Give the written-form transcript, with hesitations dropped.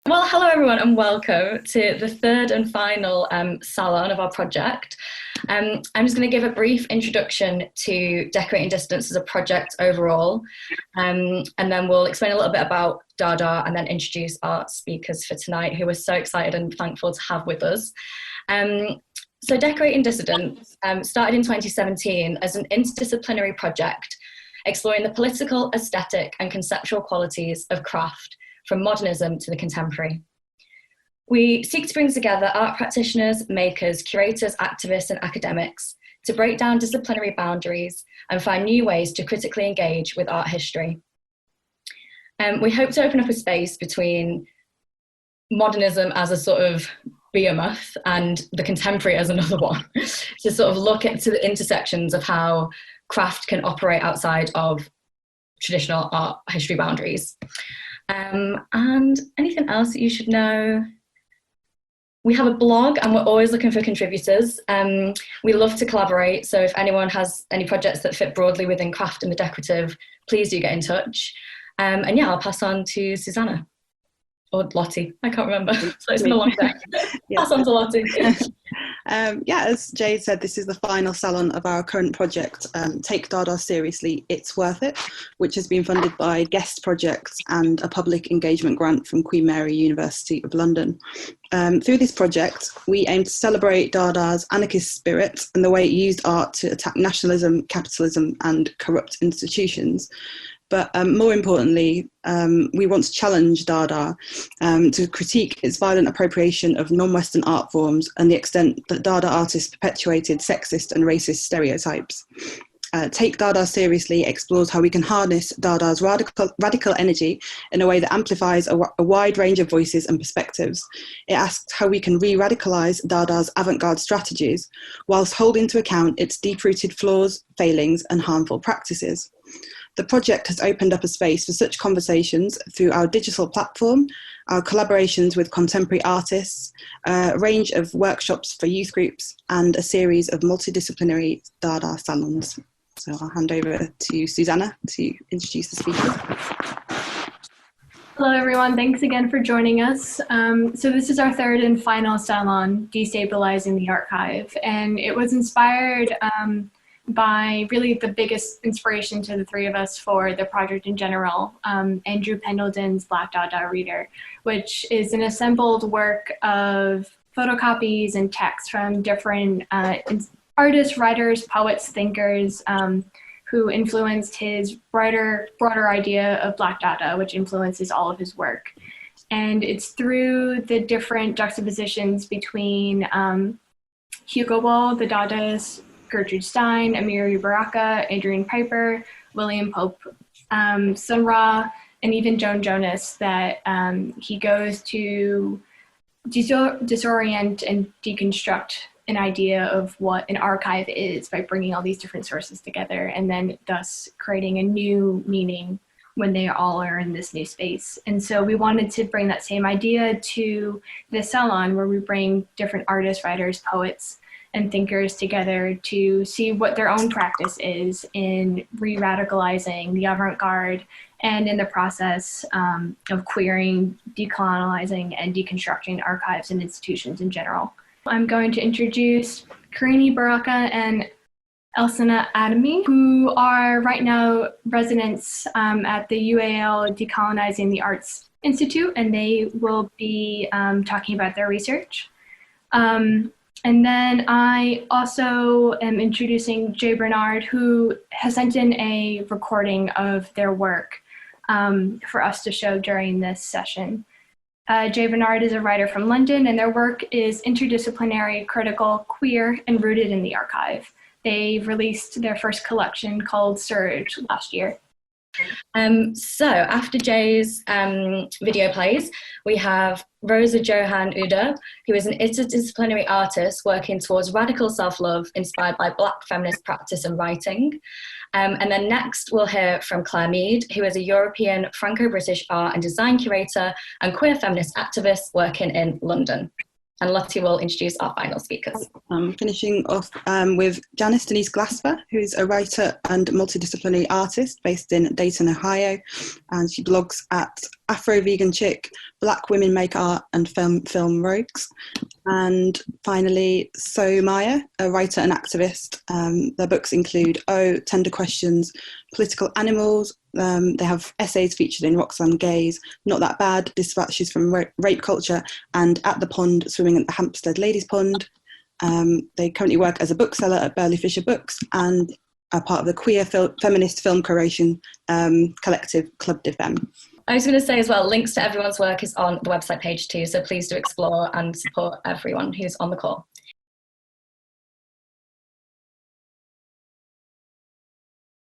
Well, hello everyone and welcome to the third and final salon of our project. I'm just going to give a brief introduction to Decorating Dissidence as a project overall, and then we'll explain a little bit about Dada and then introduce our speakers for tonight, who we're so excited and thankful to have with us. So Decorating Dissidence started in 2017 as an interdisciplinary project exploring the political, aesthetic and conceptual qualities of craft from modernism to the contemporary. We seek to bring together art practitioners, makers, curators, activists and academics to break down disciplinary boundaries and find new ways to critically engage with art history. We hope to open up a space between modernism as a sort of behemoth and the contemporary as another one, to sort of look into the intersections of how craft can operate outside of traditional art history boundaries. And anything else that you should know? We have a blog and we're always looking for contributors. We love to collaborate, so if anyone has any projects that fit broadly within craft and the decorative, please do get in touch. And yeah, I'll pass on to Susanna. Or Lottie, I can't remember. So it's been a long day. Pass on to Lottie. As Jay said, this is the final salon of our current project, Take Dada Seriously, It's Worth It, which has been funded by guest projects and a public engagement grant from Queen Mary University of London. Through this project, we aim to celebrate Dada's anarchist spirit and the way it used art to attack nationalism, capitalism and corrupt institutions. But more importantly, we want to challenge Dada to critique its violent appropriation of non-Western art forms and the extent that Dada artists perpetuated sexist and racist stereotypes. Take Dada Seriously explores how we can harness Dada's radical energy in a way that amplifies a wide range of voices and perspectives. It asks how we can re-radicalize Dada's avant-garde strategies whilst holding to account its deep-rooted flaws, failings and harmful practices. The project has opened up a space for such conversations through our digital platform, our collaborations with contemporary artists, a range of workshops for youth groups, and a series of multidisciplinary Dada salons. So I'll hand over to Susanna to introduce the speakers. Hello everyone, thanks again for joining us. So this is our third and final salon, Destabilising the Archive, and it was inspired by really the biggest inspiration to the three of us for the project in general, Andrew Pendelton's Black Dada Reader, which is an assembled work of photocopies and texts from different artists, writers, poets, thinkers who influenced his broader idea of Black Dada, which influences all of his work. And it's through the different juxtapositions between Hugo Ball, the Dadaist, Gertrude Stein, Khairani Barokka, Adrian Piper, William Pope, Sun Ra, and even Joan Jonas, that he goes to disorient and deconstruct an idea of what an archive is by bringing all these different sources together and then thus creating a new meaning when they all are in this new space. And so we wanted to bring that same idea to the salon, where we bring different artists, writers, poets, and thinkers together to see what their own practice is in re-radicalizing the avant-garde and in the process of queering, decolonizing, and deconstructing archives and institutions in general. I'm going to introduce Khairani Barokka and Elisa Adami, who are right now residents at the UAL Decolonizing the Arts Institute, and they will be talking about their research. And then I also am introducing Jay Bernard, who has sent in a recording of their work for us to show during this session. Jay Bernard is a writer from London, and their work is interdisciplinary, critical, queer, and rooted in the archive. They released their first collection called Surge last year. So after Jay's video plays, we have Rosa-johan Uddoh, who is an interdisciplinary artist working towards radical self-love inspired by Black feminist practice and writing. And then next we'll hear from Claire Mead, who is a European Franco-British art and design curator and queer feminist activist working in London. and Lottie will introduce our final speakers. Finishing off with Janyce Denise Glasper, who's a writer and multidisciplinary artist based in Dayton, Ohio, and she blogs at Afro Vegan Chick, Black Women Make Art, and Film Rogues. And finally, So Maya, a writer and activist. Their books include Oh, Tender Questions, Political Animals. They have essays featured in Roxanne Gay's Not That Bad, Dispatches from Rape Culture, and At the Pond, Swimming at the Hampstead Ladies Pond. They currently work as a bookseller at Burley Fisher Books and are part of the queer feminist film curation collective Club de Femme. I was going to say as well, links to everyone's work is on the website page too, so please do explore and support everyone who's on the call.